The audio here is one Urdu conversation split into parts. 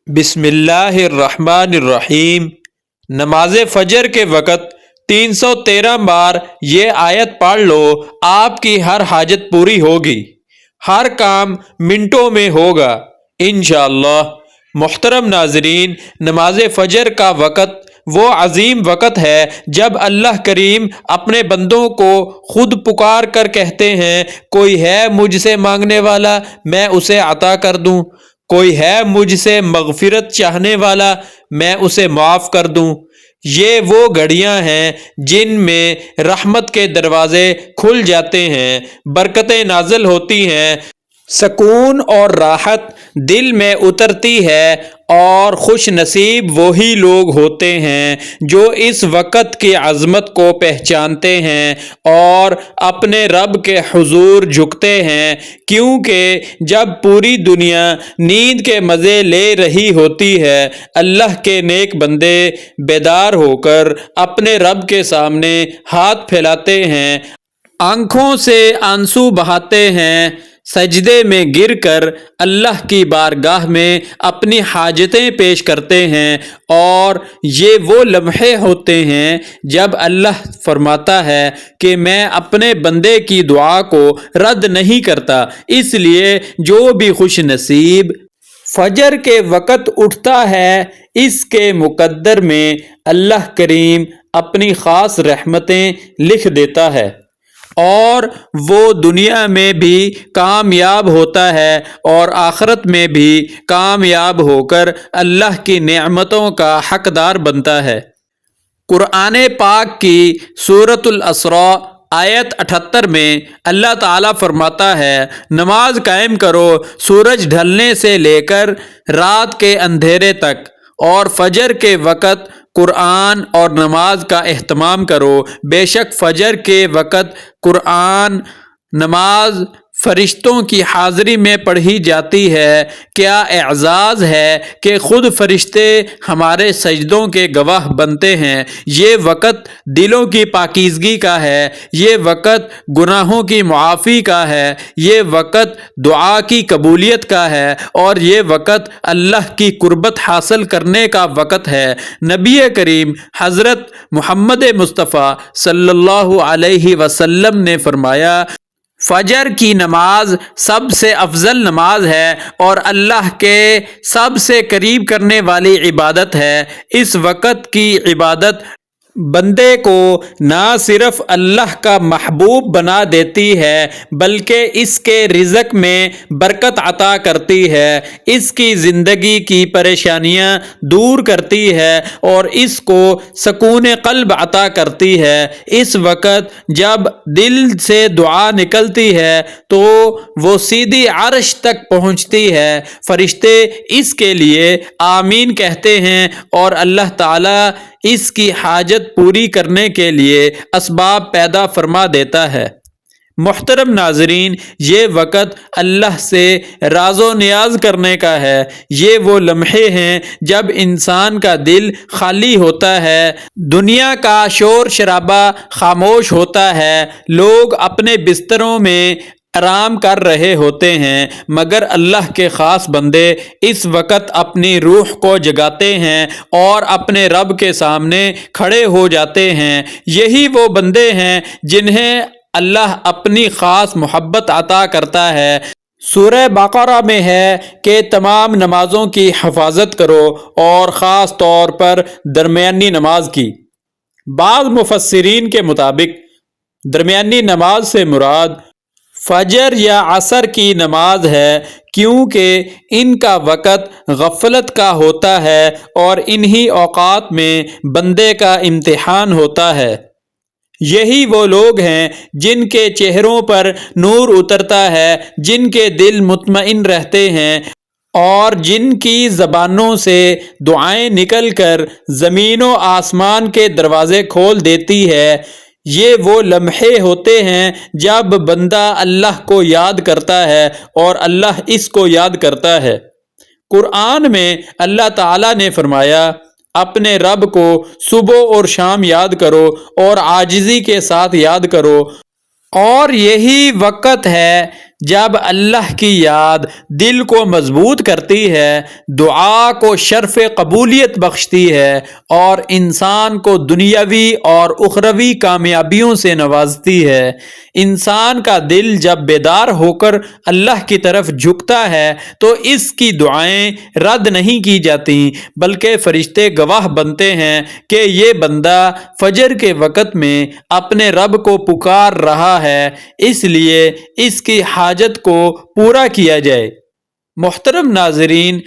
بسم اللہ الرحمن الرحیم۔ نماز فجر کے وقت 313 بار یہ آیت پڑھ لو، آپ کی ہر حاجت پوری ہوگی، ہر کام منٹوں میں ہوگا انشاءاللہ۔ محترم ناظرین، نماز فجر کا وقت وہ عظیم وقت ہے جب اللہ کریم اپنے بندوں کو خود پکار کر کہتے ہیں، کوئی ہے مجھ سے مانگنے والا میں اسے عطا کر دوں، کوئی ہے مجھ سے مغفرت چاہنے والا میں اسے معاف کر دوں۔ یہ وہ گھڑیاں ہیں جن میں رحمت کے دروازے کھل جاتے ہیں، برکتیں نازل ہوتی ہیں، سکون اور راحت دل میں اترتی ہے، اور خوش نصیب وہی لوگ ہوتے ہیں جو اس وقت کی عظمت کو پہچانتے ہیں اور اپنے رب کے حضور جھکتے ہیں، کیونکہ جب پوری دنیا نیند کے مزے لے رہی ہوتی ہے، اللہ کے نیک بندے بیدار ہو کر اپنے رب کے سامنے ہاتھ پھیلاتے ہیں، آنکھوں سے آنسو بہاتے ہیں، سجدے میں گر کر اللہ کی بارگاہ میں اپنی حاجتیں پیش کرتے ہیں، اور یہ وہ لمحے ہوتے ہیں جب اللہ فرماتا ہے کہ میں اپنے بندے کی دعا کو رد نہیں کرتا، اس لیے جو بھی خوش نصیب فجر کے وقت اٹھتا ہے، اس کے مقدر میں اللہ کریم اپنی خاص رحمتیں لکھ دیتا ہے، اور وہ دنیا میں بھی کامیاب ہوتا ہے اور آخرت میں بھی کامیاب ہو کر اللہ کی نعمتوں کا حقدار بنتا ہے۔ قرآن پاک کی سورۃ الاسراء آیت 78 میں اللہ تعالیٰ فرماتا ہے، نماز قائم کرو سورج ڈھلنے سے لے کر رات کے اندھیرے تک، اور فجر کے وقت قرآن اور نماز کا اہتمام کرو، بے شک فجر کے وقت قرآن نماز فرشتوں کی حاضری میں پڑھی جاتی ہے۔ کیا اعزاز ہے کہ خود فرشتے ہمارے سجدوں کے گواہ بنتے ہیں۔ یہ وقت دلوں کی پاکیزگی کا ہے، یہ وقت گناہوں کی معافی کا ہے، یہ وقت دعا کی قبولیت کا ہے، اور یہ وقت اللہ کی قربت حاصل کرنے کا وقت ہے۔ نبی کریم حضرت محمد مصطفیٰ صلی اللہ علیہ وسلم نے فرمایا، فجر کی نماز سب سے افضل نماز ہے اور اللہ کے سب سے قریب کرنے والی عبادت ہے۔ اس وقت کی عبادت بندے کو نہ صرف اللہ کا محبوب بنا دیتی ہے بلکہ اس کے رزق میں برکت عطا کرتی ہے، اس کی زندگی کی پریشانیاں دور کرتی ہے اور اس کو سکون قلب عطا کرتی ہے۔ اس وقت جب دل سے دعا نکلتی ہے تو وہ سیدھی عرش تک پہنچتی ہے، فرشتے اس کے لیے آمین کہتے ہیں اور اللہ تعالیٰ اس کی حاجت پوری کرنے کے لیے اسباب پیدا فرما دیتا ہے۔ محترم ناظرین، یہ وقت اللہ سے راز و نیاز کرنے کا ہے۔ یہ وہ لمحے ہیں جب انسان کا دل خالی ہوتا ہے، دنیا کا شور شرابہ خاموش ہوتا ہے، لوگ اپنے بستروں میں آرام کر رہے ہوتے ہیں، مگر اللہ کے خاص بندے اس وقت اپنی روح کو جگاتے ہیں اور اپنے رب کے سامنے کھڑے ہو جاتے ہیں۔ یہی وہ بندے ہیں جنہیں اللہ اپنی خاص محبت عطا کرتا ہے۔ سورہ بقرہ میں ہے کہ تمام نمازوں کی حفاظت کرو اور خاص طور پر درمیانی نماز کی۔ بعض مفسرین کے مطابق درمیانی نماز سے مراد فجر یا عصر کی نماز ہے، کیونکہ ان کا وقت غفلت کا ہوتا ہے اور انہی اوقات میں بندے کا امتحان ہوتا ہے۔ یہی وہ لوگ ہیں جن کے چہروں پر نور اترتا ہے، جن کے دل مطمئن رہتے ہیں اور جن کی زبانوں سے دعائیں نکل کر زمین و آسمان کے دروازے کھول دیتی ہے۔ یہ وہ لمحے ہوتے ہیں جب بندہ اللہ کو یاد کرتا ہے اور اللہ اس کو یاد کرتا ہے۔ قرآن میں اللہ تعالیٰ نے فرمایا، اپنے رب کو صبح اور شام یاد کرو اور عاجزی کے ساتھ یاد کرو، اور یہی وقت ہے جب اللہ کی یاد دل کو مضبوط کرتی ہے، دعا کو شرف قبولیت بخشتی ہے اور انسان کو دنیاوی اور اخروی کامیابیوں سے نوازتی ہے۔ انسان کا دل جب بیدار ہو کر اللہ کی طرف جھکتا ہے تو اس کی دعائیں رد نہیں کی جاتی، بلکہ فرشتے گواہ بنتے ہیں کہ یہ بندہ فجر کے وقت میں اپنے رب کو پکار رہا ہے، اس لیے اس کی حاجت کو پورا کیا جائے۔ محترم ناظرین،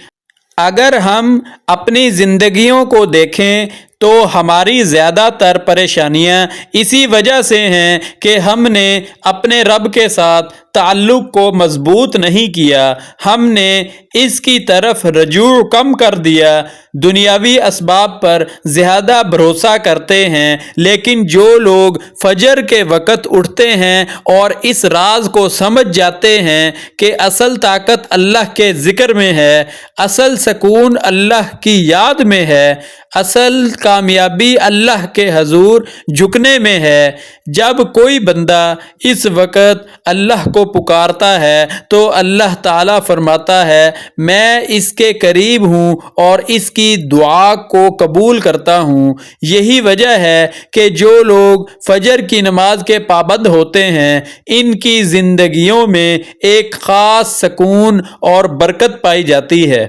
اگر ہم اپنی زندگیوں کو دیکھیں تو ہماری زیادہ تر پریشانیاں اسی وجہ سے ہیں کہ ہم نے اپنے رب کے ساتھ تعلق کو مضبوط نہیں کیا، ہم نے اس کی طرف رجوع کم کر دیا، دنیاوی اسباب پر زیادہ بھروسہ کرتے ہیں۔ لیکن جو لوگ فجر کے وقت اٹھتے ہیں اور اس راز کو سمجھ جاتے ہیں کہ اصل طاقت اللہ کے ذکر میں ہے، اصل سکون اللہ کی یاد میں ہے، اصل کامیابی اللہ کے حضور جھکنے میں ہے، جب کوئی بندہ اس وقت اللہ کو پکارتا ہے تو اللہ تعالیٰ فرماتا ہے میں اس کے قریب ہوں اور اس کی دعا کو قبول کرتا ہوں۔ یہی وجہ ہے کہ جو لوگ فجر کی نماز کے پابند ہوتے ہیں ان کی زندگیوں میں ایک خاص سکون اور برکت پائی جاتی ہے۔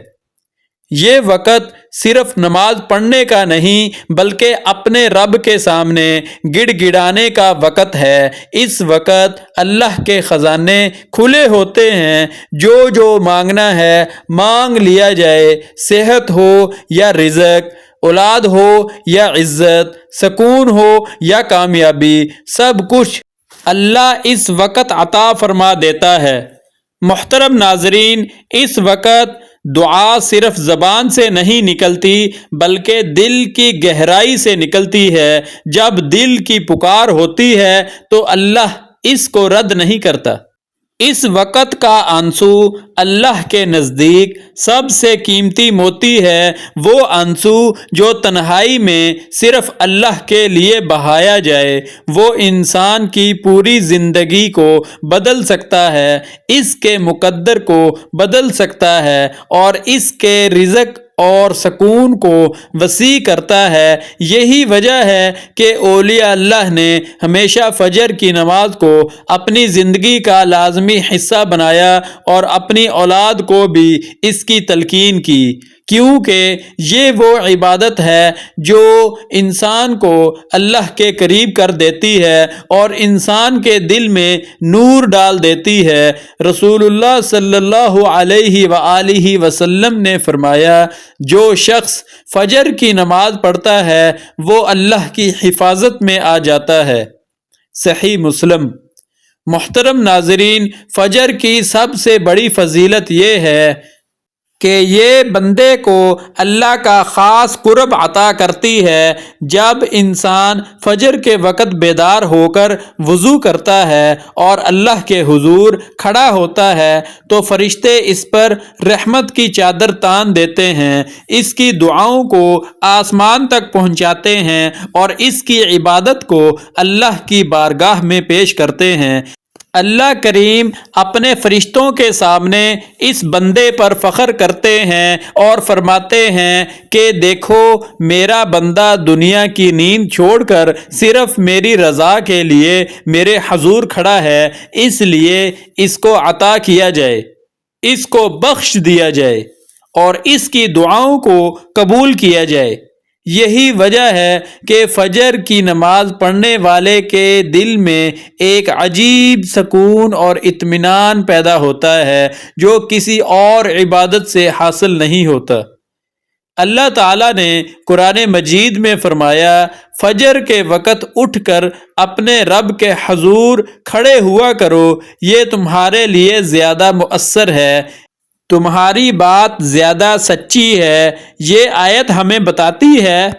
یہ وقت صرف نماز پڑھنے کا نہیں بلکہ اپنے رب کے سامنے گڑ گڑانے کا وقت ہے۔ اس وقت اللہ کے خزانے کھلے ہوتے ہیں، جو مانگنا ہے مانگ لیا جائے، صحت ہو یا رزق، اولاد ہو یا عزت، سکون ہو یا کامیابی، سب کچھ اللہ اس وقت عطا فرما دیتا ہے۔ محترم ناظرین، اس وقت دعا صرف زبان سے نہیں نکلتی بلکہ دل کی گہرائی سے نکلتی ہے۔ جب دل کی پکار ہوتی ہے تو اللہ اس کو رد نہیں کرتا۔ اس وقت کا آنسو اللہ کے نزدیک سب سے قیمتی موتی ہے، وہ آنسو جو تنہائی میں صرف اللہ کے لیے بہایا جائے، وہ انسان کی پوری زندگی کو بدل سکتا ہے، اس کے مقدر کو بدل سکتا ہے اور اس کے رزق اور سکون کو وسیع کرتا ہے۔ یہی وجہ ہے کہ اولیاء اللہ نے ہمیشہ فجر کی نماز کو اپنی زندگی کا لازمی حصہ بنایا اور اپنی اولاد کو بھی اس کی تلقین کی، کیونکہ یہ وہ عبادت ہے جو انسان کو اللہ کے قریب کر دیتی ہے اور انسان کے دل میں نور ڈال دیتی ہے۔ رسول اللہ صلی اللہ علیہ وآلہ وسلم نے فرمایا، جو شخص فجر کی نماز پڑھتا ہے وہ اللہ کی حفاظت میں آ جاتا ہے۔ صحیح مسلم۔ محترم ناظرین، فجر کی سب سے بڑی فضیلت یہ ہے کہ یہ بندے کو اللہ کا خاص قرب عطا کرتی ہے۔ جب انسان فجر کے وقت بیدار ہو کر وضو کرتا ہے اور اللہ کے حضور کھڑا ہوتا ہے تو فرشتے اس پر رحمت کی چادر تان دیتے ہیں، اس کی دعاؤں کو آسمان تک پہنچاتے ہیں اور اس کی عبادت کو اللہ کی بارگاہ میں پیش کرتے ہیں۔ اللہ کریم اپنے فرشتوں کے سامنے اس بندے پر فخر کرتے ہیں اور فرماتے ہیں کہ دیکھو میرا بندہ دنیا کی نیند چھوڑ کر صرف میری رضا کے لیے میرے حضور کھڑا ہے، اس لیے اس کو عطا کیا جائے، اس کو بخش دیا جائے اور اس کی دعاؤں کو قبول کیا جائے۔ یہی وجہ ہے کہ فجر کی نماز پڑھنے والے کے دل میں ایک عجیب سکون اور اطمینان پیدا ہوتا ہے جو کسی اور عبادت سے حاصل نہیں ہوتا۔ اللہ تعالیٰ نے قرآن مجید میں فرمایا، فجر کے وقت اٹھ کر اپنے رب کے حضور کھڑے ہوا کرو، یہ تمہارے لیے زیادہ مؤثر ہے، تمہاری بات زیادہ سچی ہے۔ یہ آیت ہمیں بتاتی ہے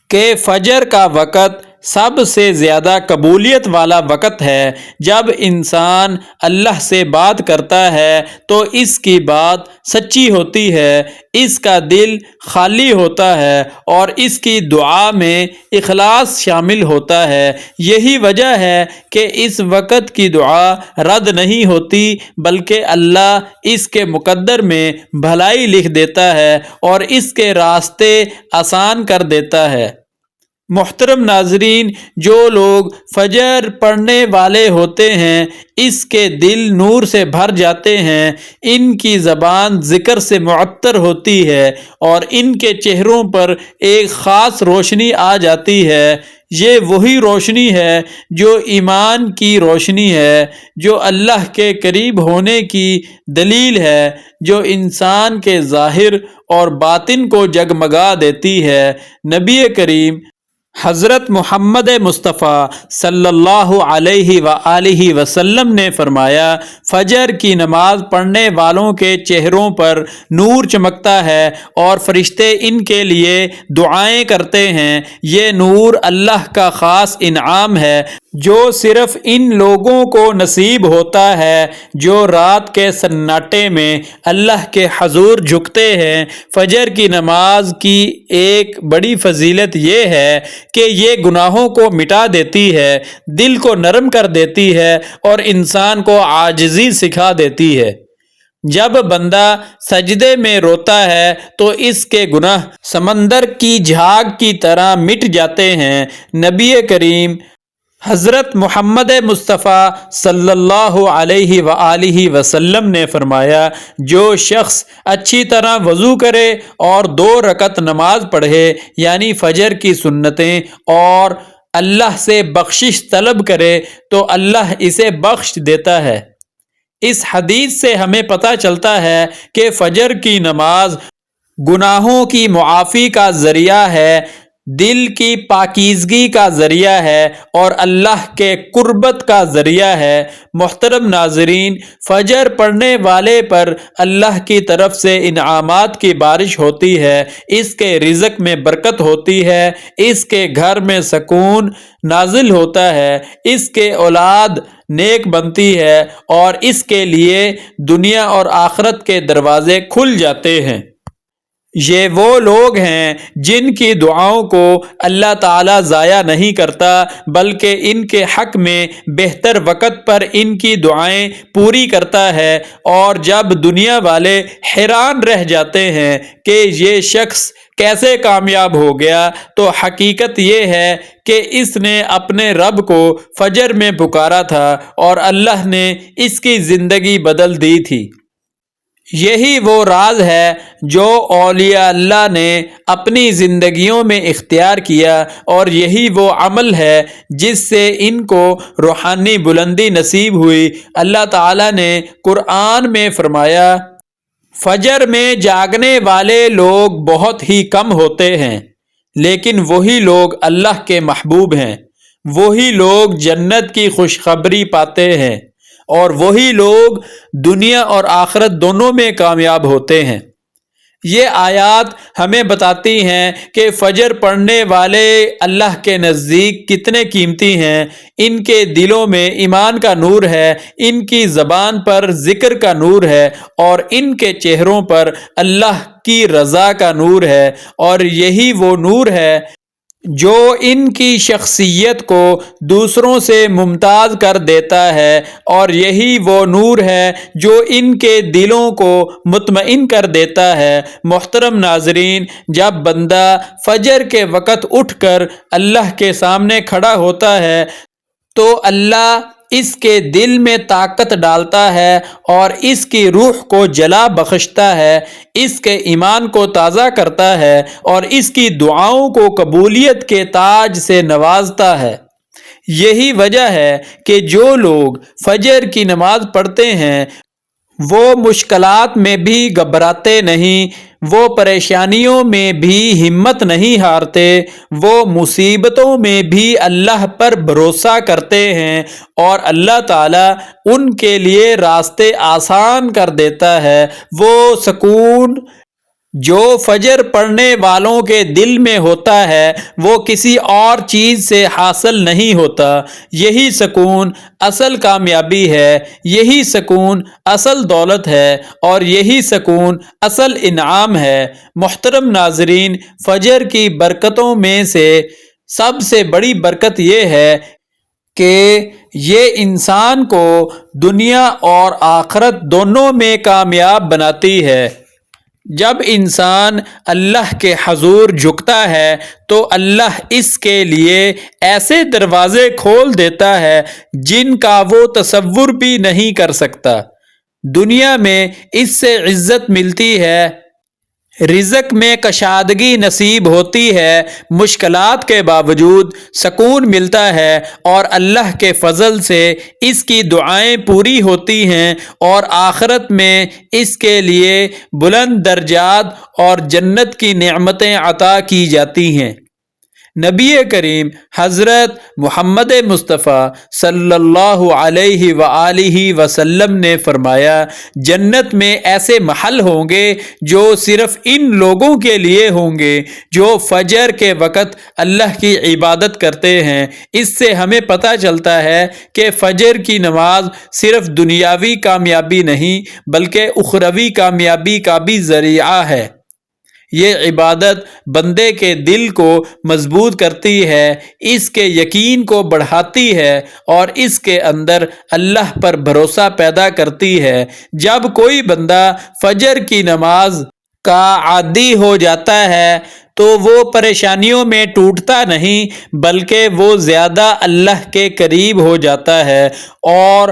کہ فجر کا وقت سب سے زیادہ قبولیت والا وقت ہے۔ جب انسان اللہ سے بات کرتا ہے تو اس کی بات سچی ہوتی ہے، اس کا دل خالی ہوتا ہے اور اس کی دعا میں اخلاص شامل ہوتا ہے۔ یہی وجہ ہے کہ اس وقت کی دعا رد نہیں ہوتی، بلکہ اللہ اس کے مقدر میں بھلائی لکھ دیتا ہے اور اس کے راستے آسان کر دیتا ہے۔ محترم ناظرین، جو لوگ فجر پڑھنے والے ہوتے ہیں اس کے دل نور سے بھر جاتے ہیں، ان کی زبان ذکر سے معطر ہوتی ہے اور ان کے چہروں پر ایک خاص روشنی آ جاتی ہے۔ یہ وہی روشنی ہے جو ایمان کی روشنی ہے، جو اللہ کے قریب ہونے کی دلیل ہے، جو انسان کے ظاہر اور باطن کو جگمگا دیتی ہے۔ نبی کریم حضرت محمد مصطفیٰ صلی اللہ علیہ وآلہ وسلم نے فرمایا، فجر کی نماز پڑھنے والوں کے چہروں پر نور چمکتا ہے اور فرشتے ان کے لیے دعائیں کرتے ہیں۔ یہ نور اللہ کا خاص انعام ہے جو صرف ان لوگوں کو نصیب ہوتا ہے جو رات کے سناٹے میں اللہ کے حضور جھکتے ہیں۔ فجر کی نماز کی ایک بڑی فضیلت یہ ہے کہ یہ گناہوں کو مٹا دیتی ہے، دل کو نرم کر دیتی ہے اور انسان کو عاجزی سکھا دیتی ہے۔ جب بندہ سجدے میں روتا ہے تو اس کے گناہ سمندر کی جھاگ کی طرح مٹ جاتے ہیں۔ نبی کریم حضرت محمد مصطفیٰ صلی اللہ علیہ وآلہ وسلم نے فرمایا، جو شخص اچھی طرح وضو کرے اور 2 رکعت نماز پڑھے یعنی فجر کی سنتیں اور اللہ سے بخشش طلب کرے تو اللہ اسے بخش دیتا ہے۔ اس حدیث سے ہمیں پتہ چلتا ہے کہ فجر کی نماز گناہوں کی معافی کا ذریعہ ہے، دل کی پاکیزگی کا ذریعہ ہے اور اللہ کے قربت کا ذریعہ ہے۔ محترم ناظرین، فجر پڑھنے والے پر اللہ کی طرف سے انعامات کی بارش ہوتی ہے، اس کے رزق میں برکت ہوتی ہے، اس کے گھر میں سکون نازل ہوتا ہے، اس کے اولاد نیک بنتی ہے اور اس کے لیے دنیا اور آخرت کے دروازے کھل جاتے ہیں۔ یہ وہ لوگ ہیں جن کی دعاؤں کو اللہ تعالیٰ ضائع نہیں کرتا، بلکہ ان کے حق میں بہتر وقت پر ان کی دعائیں پوری کرتا ہے، اور جب دنیا والے حیران رہ جاتے ہیں کہ یہ شخص کیسے کامیاب ہو گیا، تو حقیقت یہ ہے کہ اس نے اپنے رب کو فجر میں پکارا تھا اور اللہ نے اس کی زندگی بدل دی تھی۔ یہی وہ راز ہے جو اولیاء اللہ نے اپنی زندگیوں میں اختیار کیا، اور یہی وہ عمل ہے جس سے ان کو روحانی بلندی نصیب ہوئی۔ اللہ تعالیٰ نے قرآن میں فرمایا، فجر میں جاگنے والے لوگ بہت ہی کم ہوتے ہیں، لیکن وہی لوگ اللہ کے محبوب ہیں، وہی لوگ جنت کی خوشخبری پاتے ہیں، اور وہی لوگ دنیا اور آخرت دونوں میں کامیاب ہوتے ہیں۔ یہ آیات ہمیں بتاتی ہیں کہ فجر پڑھنے والے اللہ کے نزدیک کتنے قیمتی ہیں۔ ان کے دلوں میں ایمان کا نور ہے، ان کی زبان پر ذکر کا نور ہے، اور ان کے چہروں پر اللہ کی رضا کا نور ہے، اور یہی وہ نور ہے جو ان کی شخصیت کو دوسروں سے ممتاز کر دیتا ہے، اور یہی وہ نور ہے جو ان کے دلوں کو مطمئن کر دیتا ہے۔ محترم ناظرین، جب بندہ فجر کے وقت اٹھ کر اللہ کے سامنے کھڑا ہوتا ہے تو اللہ اس کے دل میں طاقت ڈالتا ہے اور اس کی روح کو جلا بخشتا ہے، اس کے ایمان کو تازہ کرتا ہے اور اس کی دعاؤں کو قبولیت کے تاج سے نوازتا ہے۔ یہی وجہ ہے کہ جو لوگ فجر کی نماز پڑھتے ہیں وہ مشکلات میں بھی گھبراتے نہیں، وہ پریشانیوں میں بھی ہمت نہیں ہارتے، وہ مصیبتوں میں بھی اللہ پر بھروسہ کرتے ہیں، اور اللہ تعالیٰ ان کے لیے راستے آسان کر دیتا ہے۔ وہ سکون جو فجر پڑھنے والوں کے دل میں ہوتا ہے وہ کسی اور چیز سے حاصل نہیں ہوتا۔ یہی سکون اصل کامیابی ہے، یہی سکون اصل دولت ہے، اور یہی سکون اصل انعام ہے۔ محترم ناظرین، فجر کی برکتوں میں سے سب سے بڑی برکت یہ ہے کہ یہ انسان کو دنیا اور آخرت دونوں میں کامیاب بناتی ہے۔ جب انسان اللہ کے حضور جھکتا ہے تو اللہ اس کے لیے ایسے دروازے کھول دیتا ہے جن کا وہ تصور بھی نہیں کر سکتا۔ دنیا میں اس سے عزت ملتی ہے، رزق میں کشادگی نصیب ہوتی ہے، مشکلات کے باوجود سکون ملتا ہے، اور اللہ کے فضل سے اس کی دعائیں پوری ہوتی ہیں، اور آخرت میں اس کے لیے بلند درجات اور جنت کی نعمتیں عطا کی جاتی ہیں۔ نبی کریم حضرت محمد مصطفیٰ صلی اللہ علیہ وآلہ وسلم نے فرمایا، جنت میں ایسے محل ہوں گے جو صرف ان لوگوں کے لیے ہوں گے جو فجر کے وقت اللہ کی عبادت کرتے ہیں۔ اس سے ہمیں پتہ چلتا ہے کہ فجر کی نماز صرف دنیاوی کامیابی نہیں بلکہ اخروی کامیابی کا بھی ذریعہ ہے۔ یہ عبادت بندے کے دل کو مضبوط کرتی ہے، اس کے یقین کو بڑھاتی ہے، اور اس کے اندر اللہ پر بھروسہ پیدا کرتی ہے۔ جب کوئی بندہ فجر کی نماز کا عادی ہو جاتا ہے تو وہ پریشانیوں میں ٹوٹتا نہیں بلکہ وہ زیادہ اللہ کے قریب ہو جاتا ہے، اور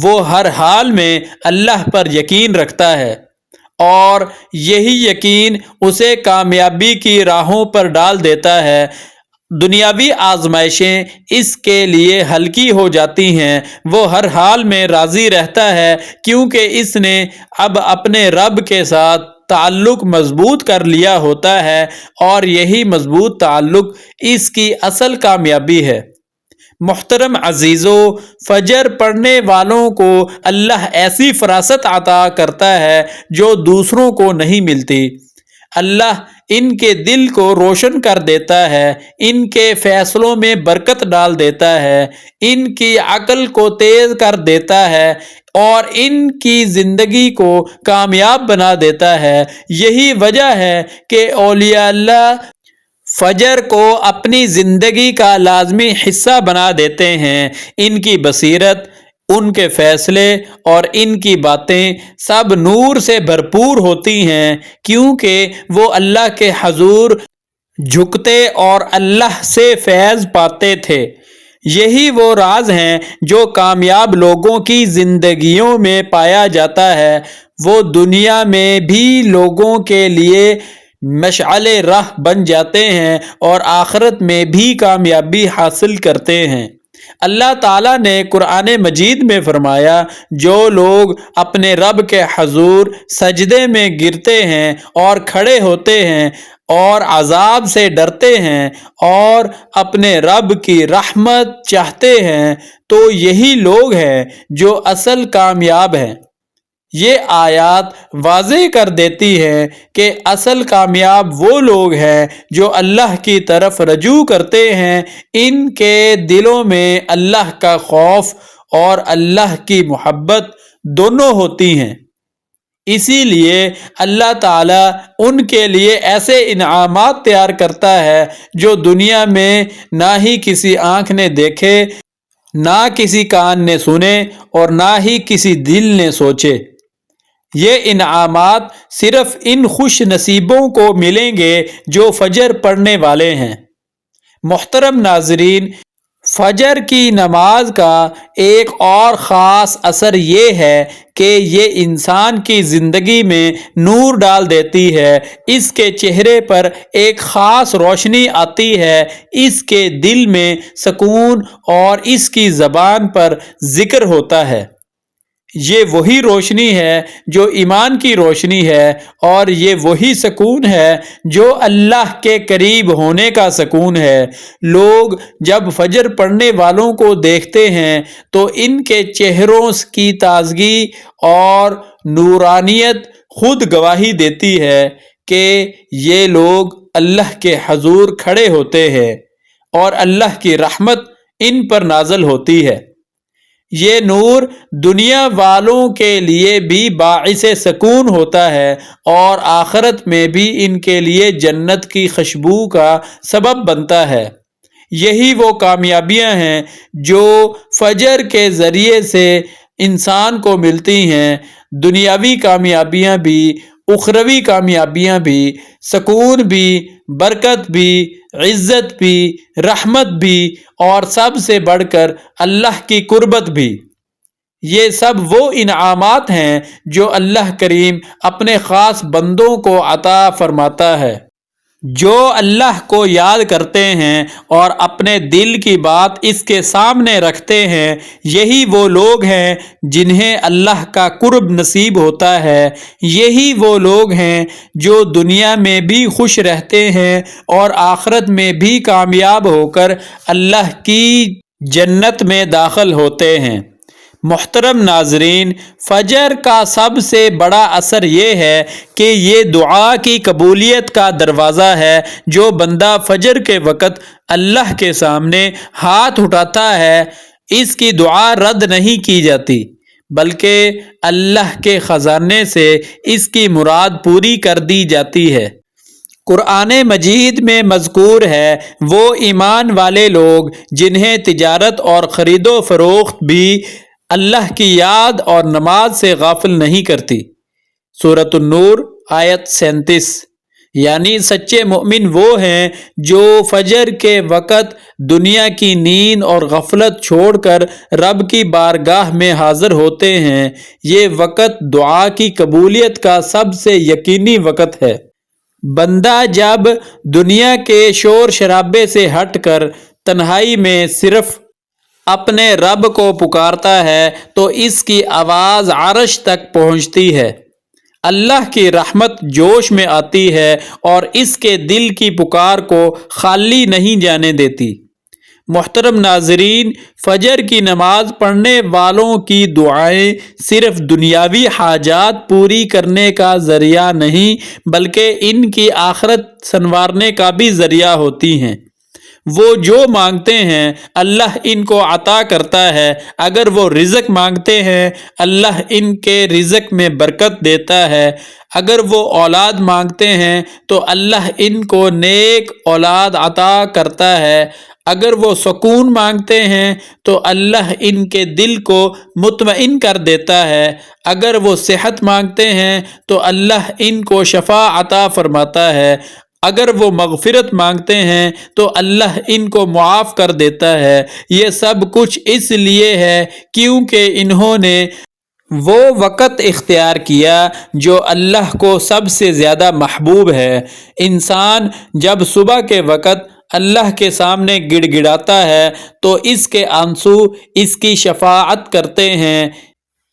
وہ ہر حال میں اللہ پر یقین رکھتا ہے، اور یہی یقین اسے کامیابی کی راہوں پر ڈال دیتا ہے۔ دنیاوی آزمائشیں اس کے لیے ہلکی ہو جاتی ہیں، وہ ہر حال میں راضی رہتا ہے کیونکہ اس نے اب اپنے رب کے ساتھ تعلق مضبوط کر لیا ہوتا ہے، اور یہی مضبوط تعلق اس کی اصل کامیابی ہے۔ محترم عزیزو، فجر پڑھنے والوں کو اللہ ایسی فراست عطا کرتا ہے جو دوسروں کو نہیں ملتی۔ اللہ ان کے دل کو روشن کر دیتا ہے، ان کے فیصلوں میں برکت ڈال دیتا ہے، ان کی عقل کو تیز کر دیتا ہے، اور ان کی زندگی کو کامیاب بنا دیتا ہے۔ یہی وجہ ہے کہ اولیاء اللہ فجر کو اپنی زندگی کا لازمی حصہ بنا دیتے ہیں۔ ان کی بصیرت، ان کے فیصلے اور ان کی باتیں سب نور سے بھرپور ہوتی ہیں، کیونکہ وہ اللہ کے حضور جھکتے اور اللہ سے فیض پاتے تھے۔ یہی وہ راز ہیں جو کامیاب لوگوں کی زندگیوں میں پایا جاتا ہے۔ وہ دنیا میں بھی لوگوں کے لیے مشعل راہ بن جاتے ہیں اور آخرت میں بھی کامیابی حاصل کرتے ہیں۔ اللہ تعالیٰ نے قرآن مجید میں فرمایا، جو لوگ اپنے رب کے حضور سجدے میں گرتے ہیں اور کھڑے ہوتے ہیں اور عذاب سے ڈرتے ہیں اور اپنے رب کی رحمت چاہتے ہیں، تو یہی لوگ ہیں جو اصل کامیاب ہیں۔ یہ آیات واضح کر دیتی ہے کہ اصل کامیاب وہ لوگ ہیں جو اللہ کی طرف رجوع کرتے ہیں، ان کے دلوں میں اللہ کا خوف اور اللہ کی محبت دونوں ہوتی ہیں۔ اسی لیے اللہ تعالیٰ ان کے لیے ایسے انعامات تیار کرتا ہے جو دنیا میں نہ ہی کسی آنکھ نے دیکھے، نہ کسی کان نے سنے، اور نہ ہی کسی دل نے سوچے۔ یہ انعامات صرف ان خوش نصیبوں کو ملیں گے جو فجر پڑھنے والے ہیں۔ محترم ناظرین، فجر کی نماز کا ایک اور خاص اثر یہ ہے کہ یہ انسان کی زندگی میں نور ڈال دیتی ہے، اس کے چہرے پر ایک خاص روشنی آتی ہے، اس کے دل میں سکون اور اس کی زبان پر ذکر ہوتا ہے۔ یہ وہی روشنی ہے جو ایمان کی روشنی ہے، اور یہ وہی سکون ہے جو اللہ کے قریب ہونے کا سکون ہے۔ لوگ جب فجر پڑھنے والوں کو دیکھتے ہیں تو ان کے چہروں کی تازگی اور نورانیت خود گواہی دیتی ہے کہ یہ لوگ اللہ کے حضور کھڑے ہوتے ہیں اور اللہ کی رحمت ان پر نازل ہوتی ہے۔ یہ نور دنیا والوں کے لیے بھی باعث سکون ہوتا ہے اور آخرت میں بھی ان کے لیے جنت کی خوشبو کا سبب بنتا ہے۔ یہی وہ کامیابیاں ہیں جو فجر کے ذریعے سے انسان کو ملتی ہیں، دنیاوی کامیابیاں بھی، اخروی کامیابیاں بھی، سکون بھی، برکت بھی، عزت بھی، رحمت بھی، اور سب سے بڑھ کر اللہ کی قربت بھی۔ یہ سب وہ انعامات ہیں جو اللہ کریم اپنے خاص بندوں کو عطا فرماتا ہے۔ جو اللہ کو یاد کرتے ہیں اور اپنے دل کی بات اس کے سامنے رکھتے ہیں، یہی وہ لوگ ہیں جنہیں اللہ کا قرب نصیب ہوتا ہے۔ یہی وہ لوگ ہیں جو دنیا میں بھی خوش رہتے ہیں اور آخرت میں بھی کامیاب ہو کر اللہ کی جنت میں داخل ہوتے ہیں۔ محترم ناظرین، فجر کا سب سے بڑا اثر یہ ہے کہ یہ دعا کی قبولیت کا دروازہ ہے۔ جو بندہ فجر کے وقت اللہ کے سامنے ہاتھ اٹھاتا ہے، اس کی دعا رد نہیں کی جاتی، بلکہ اللہ کے خزانے سے اس کی مراد پوری کر دی جاتی ہے۔ قرآن مجید میں مذکور ہے وہ ایمان والے لوگ جنہیں تجارت اور خرید و فروخت بھی اللہ کی یاد اور نماز سے غافل نہیں کرتی۔ سورۃ النور آیت 37۔ یعنی سچے مومن وہ ہیں جو فجر کے وقت دنیا کی نیند اور غفلت چھوڑ کر رب کی بارگاہ میں حاضر ہوتے ہیں۔ یہ وقت دعا کی قبولیت کا سب سے یقینی وقت ہے۔ بندہ جب دنیا کے شور شرابے سے ہٹ کر تنہائی میں صرف اپنے رب کو پکارتا ہے تو اس کی آواز عرش تک پہنچتی ہے، اللہ کی رحمت جوش میں آتی ہے اور اس کے دل کی پکار کو خالی نہیں جانے دیتی۔ محترم ناظرین، فجر کی نماز پڑھنے والوں کی دعائیں صرف دنیاوی حاجات پوری کرنے کا ذریعہ نہیں بلکہ ان کی آخرت سنوارنے کا بھی ذریعہ ہوتی ہیں۔ وہ جو مانگتے ہیں اللہ ان کو عطا کرتا ہے۔ اگر وہ رزق مانگتے ہیں اللہ ان کے رزق میں برکت دیتا ہے۔ اگر وہ اولاد مانگتے ہیں تو اللہ ان کو نیک اولاد عطا کرتا ہے۔ اگر وہ سکون مانگتے ہیں تو اللہ ان کے دل کو مطمئن کر دیتا ہے۔ اگر وہ صحت مانگتے ہیں تو اللہ ان کو شفا عطا فرماتا ہے۔ اگر وہ مغفرت مانگتے ہیں تو اللہ ان کو معاف کر دیتا ہے۔ یہ سب کچھ اس لیے ہے کیونکہ انہوں نے وہ وقت اختیار کیا جو اللہ کو سب سے زیادہ محبوب ہے۔ انسان جب صبح کے وقت اللہ کے سامنے گڑ گڑاتا ہے تو اس کے آنسو اس کی شفاعت کرتے ہیں۔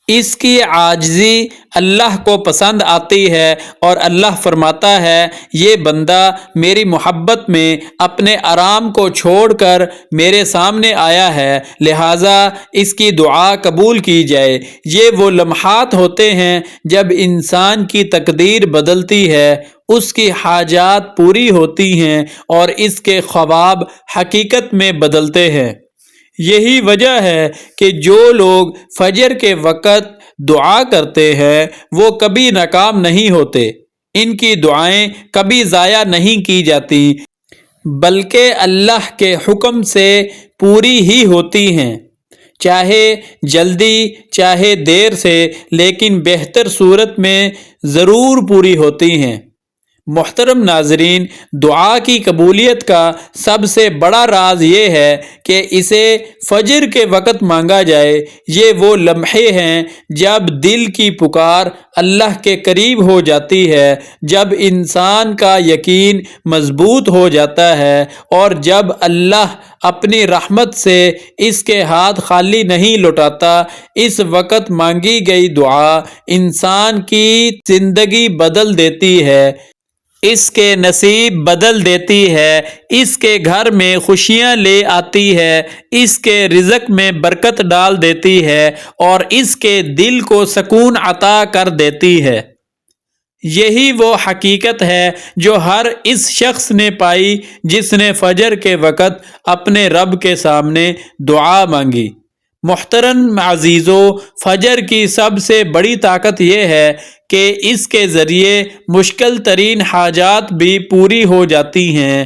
اس کی عاجزی اللہ کو پسند آتی ہے اور اللہ فرماتا ہے یہ بندہ میری محبت میں اپنے آرام کو چھوڑ کر میرے سامنے آیا ہے، لہٰذا اس کی دعا قبول کی جائے۔ یہ وہ لمحات ہوتے ہیں جب انسان کی تقدیر بدلتی ہے، اس کی حاجات پوری ہوتی ہیں اور اس کے خواب حقیقت میں بدلتے ہیں۔ یہی وجہ ہے کہ جو لوگ فجر کے وقت دعا کرتے ہیں وہ کبھی ناکام نہیں ہوتے، ان کی دعائیں کبھی ضائع نہیں کی جاتی بلکہ اللہ کے حکم سے پوری ہی ہوتی ہیں، چاہے جلدی چاہے دیر سے، لیکن بہتر صورت میں ضرور پوری ہوتی ہیں۔ محترم ناظرین، دعا کی قبولیت کا سب سے بڑا راز یہ ہے کہ اسے فجر کے وقت مانگا جائے۔ یہ وہ لمحے ہیں جب دل کی پکار اللہ کے قریب ہو جاتی ہے، جب انسان کا یقین مضبوط ہو جاتا ہے اور جب اللہ اپنی رحمت سے اس کے ہاتھ خالی نہیں لوٹاتا۔ اس وقت مانگی گئی دعا انسان کی زندگی بدل دیتی ہے، اس کے نصیب بدل دیتی ہے، اس کے گھر میں خوشیاں لے آتی ہے، اس کے رزق میں برکت ڈال دیتی ہے اور اس کے دل کو سکون عطا کر دیتی ہے۔ یہی وہ حقیقت ہے جو ہر اس شخص نے پائی جس نے فجر کے وقت اپنے رب کے سامنے دعا مانگی۔ محترم عزیزو، فجر کی سب سے بڑی طاقت یہ ہے کہ اس کے ذریعے مشکل ترین حاجات بھی پوری ہو جاتی ہیں۔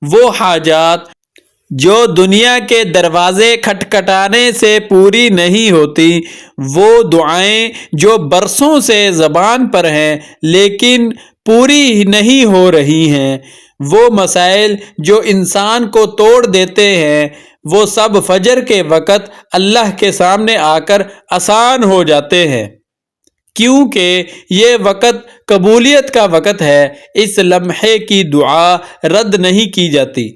وہ حاجات جو دنیا کے دروازے کھٹکھٹانے سے پوری نہیں ہوتی، وہ دعائیں جو برسوں سے زبان پر ہیں لیکن پوری نہیں ہو رہی ہیں، وہ مسائل جو انسان کو توڑ دیتے ہیں، وہ سب فجر کے وقت اللہ کے سامنے آ کر آسان ہو جاتے ہیں، کیونکہ یہ وقت قبولیت کا وقت ہے۔ اس لمحے کی دعا رد نہیں کی جاتی۔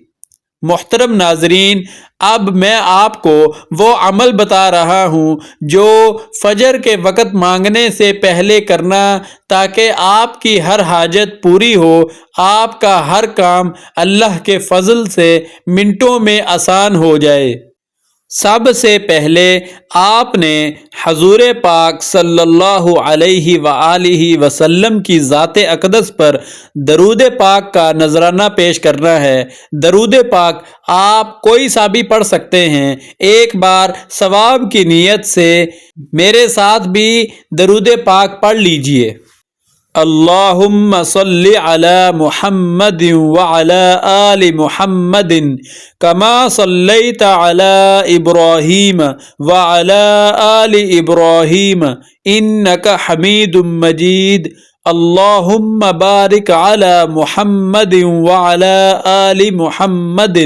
محترم ناظرین، اب میں آپ کو وہ عمل بتا رہا ہوں جو فجر کے وقت مانگنے سے پہلے کرنا، تاکہ آپ کی ہر حاجت پوری ہو، آپ کا ہر کام اللہ کے فضل سے منٹوں میں آسان ہو جائے۔ سب سے پہلے آپ نے حضور پاک صلی اللہ علیہ وآلہ وسلم کی ذات اقدس پر درود پاک کا نذرانہ پیش کرنا ہے۔ درود پاک آپ کوئی سا بھی پڑھ سکتے ہیں۔ ایک بار ثواب کی نیت سے میرے ساتھ بھی درود پاک پڑھ لیجئے۔ اللہم صلی علی محمد وعلی آل محمد کما صلیت علی ابراہیم وعلی آل ابراہیم انک حمید مجید۔ اللہم بارک علی محمد وعلی آل محمد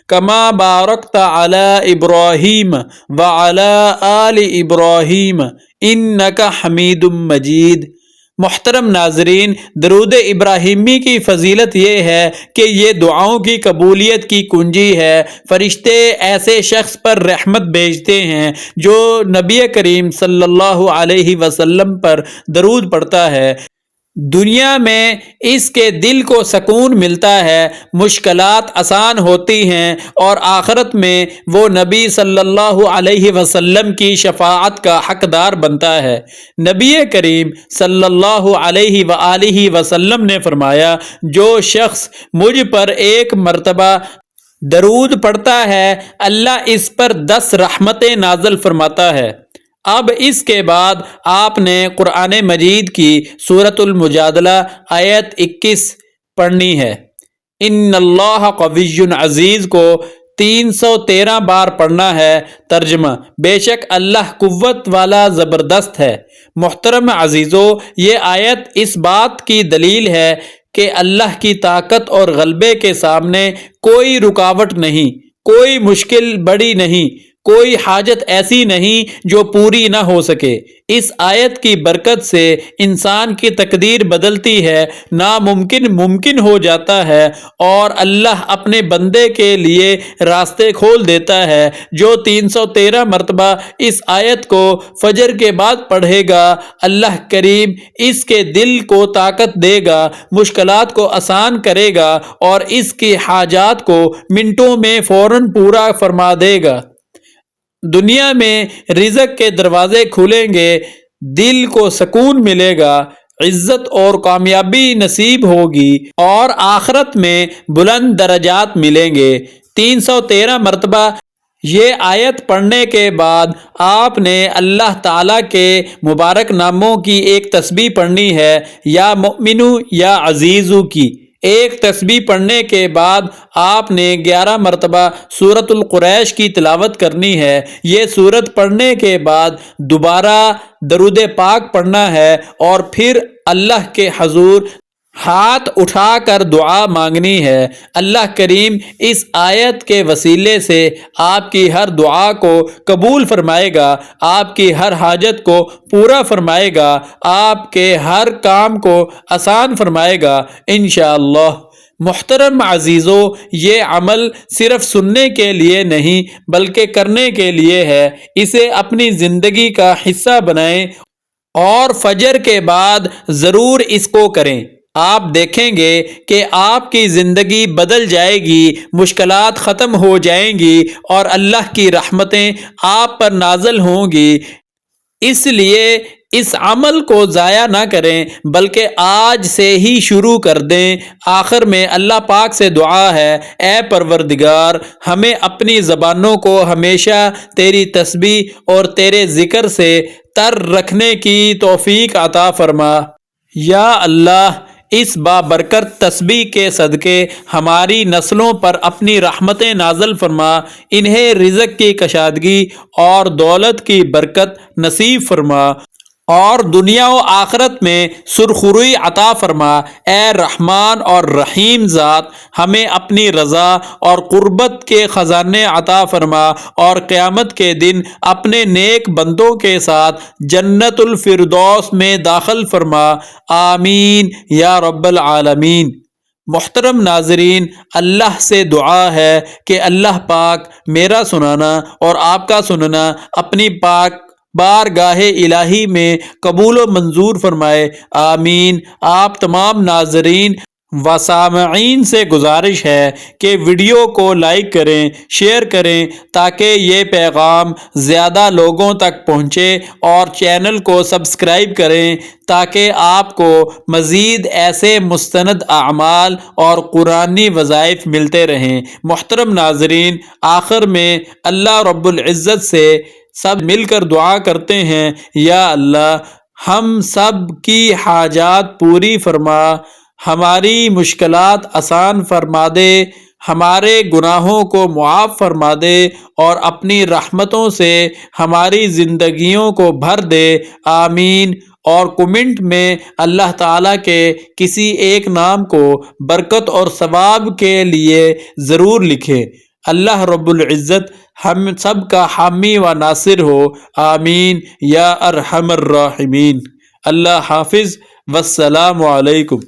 کما بارکت علی ابراہیم وعلی آل ابراہیم انک حمید مجید۔ محترم ناظرین، درود ابراہیمی کی فضیلت یہ ہے کہ یہ دعاؤں کی قبولیت کی کنجی ہے۔ فرشتے ایسے شخص پر رحمت بھیجتے ہیں جو نبی کریم صلی اللہ علیہ وسلم پر درود پڑھتا ہے۔ دنیا میں اس کے دل کو سکون ملتا ہے، مشکلات آسان ہوتی ہیں، اور آخرت میں وہ نبی صلی اللہ علیہ وسلم کی شفاعت کا حقدار بنتا ہے۔ نبی کریم صلی اللہ علیہ وآلہ وسلم نے فرمایا، جو شخص مجھ پر ایک مرتبہ درود پڑھتا ہے، اللہ اس پر 10 رحمتیں نازل فرماتا ہے۔ اب اس کے بعد آپ نے قرآن مجید کی سورۃ المجادلہ آیت 21 پڑھنی ہے۔ ان اللہ قوی عزیز کو 313 بار پڑھنا ہے۔ ترجمہ: بے شک اللہ قوت والا زبردست ہے۔ محترم عزیزو، یہ آیت اس بات کی دلیل ہے کہ اللہ کی طاقت اور غلبے کے سامنے کوئی رکاوٹ نہیں، کوئی مشکل بڑی نہیں، کوئی حاجت ایسی نہیں جو پوری نہ ہو سکے۔ اس آیت کی برکت سے انسان کی تقدیر بدلتی ہے، ناممکن ممکن ہو جاتا ہے، اور اللہ اپنے بندے کے لیے راستے کھول دیتا ہے۔ جو 313 مرتبہ اس آیت کو فجر کے بعد پڑھے گا، اللہ کریم اس کے دل کو طاقت دے گا، مشکلات کو آسان کرے گا، اور اس کی حاجات کو منٹوں میں فوراً پورا فرما دے گا۔ دنیا میں رزق کے دروازے کھلیں گے، دل کو سکون ملے گا، عزت اور کامیابی نصیب ہوگی، اور آخرت میں بلند درجات ملیں گے۔ 313 مرتبہ یہ آیت پڑھنے کے بعد آپ نے اللہ تعالیٰ کے مبارک ناموں کی ایک تسبیح پڑھنی ہے، یا مؤمنو یا عزیزو کی۔ ایک تسبیح پڑھنے کے بعد آپ نے 11 مرتبہ سورۃ القریش کی تلاوت کرنی ہے۔ یہ سورت پڑھنے کے بعد دوبارہ درود پاک پڑھنا ہے، اور پھر اللہ کے حضور ہاتھ اٹھا کر دعا مانگنی ہے۔ اللہ کریم اس آیت کے وسیلے سے آپ کی ہر دعا کو قبول فرمائے گا، آپ کی ہر حاجت کو پورا فرمائے گا، آپ کے ہر کام کو آسان فرمائے گا انشاءاللہ۔ محترم عزیزو، یہ عمل صرف سننے کے لیے نہیں بلکہ کرنے کے لیے ہے۔ اسے اپنی زندگی کا حصہ بنائیں اور فجر کے بعد ضرور اس کو کریں۔ آپ دیکھیں گے کہ آپ کی زندگی بدل جائے گی، مشکلات ختم ہو جائیں گی، اور اللہ کی رحمتیں آپ پر نازل ہوں گی۔ اس لیے اس عمل کو ضائع نہ کریں بلکہ آج سے ہی شروع کر دیں۔ آخر میں اللہ پاک سے دعا ہے، اے پروردگار، ہمیں اپنی زبانوں کو ہمیشہ تیری تسبیح اور تیرے ذکر سے تر رکھنے کی توفیق عطا فرما۔ یا اللہ، اس بابرکت تسبیح کے صدقے ہماری نسلوں پر اپنی رحمتیں نازل فرما، انہیں رزق کی کشادگی اور دولت کی برکت نصیب فرما اور دنیا و آخرت میں سرخروئی عطا فرما۔ اے رحمان اور رحیم ذات، ہمیں اپنی رضا اور قربت کے خزانے عطا فرما اور قیامت کے دن اپنے نیک بندوں کے ساتھ جنت الفردوس میں داخل فرما، آمین یا رب العالمین۔ محترم ناظرین، اللہ سے دعا ہے کہ اللہ پاک میرا سنانا اور آپ کا سننا اپنی پاک بارگاہ الہی میں قبول و منظور فرمائے، آمین۔ آپ تمام ناظرین و سامعین سے گزارش ہے کہ ویڈیو کو لائک کریں، شیئر کریں تاکہ یہ پیغام زیادہ لوگوں تک پہنچے، اور چینل کو سبسکرائب کریں تاکہ آپ کو مزید ایسے مستند اعمال اور قرآنی وظائف ملتے رہیں۔ محترم ناظرین، آخر میں اللہ رب العزت سے سب مل کر دعا کرتے ہیں، یا اللہ، ہم سب کی حاجات پوری فرما، ہماری مشکلات آسان فرما دے، ہمارے گناہوں کو معاف فرما دے اور اپنی رحمتوں سے ہماری زندگیوں کو بھر دے، آمین۔ اور کمنٹ میں اللہ تعالیٰ کے کسی ایک نام کو برکت اور ثواب کے لیے ضرور لکھیں۔ اللہ رب العزت ہم سب کا حامی و ناصر ہو، آمین یا ارحم الراحمین۔ اللہ حافظ، والسلام علیکم۔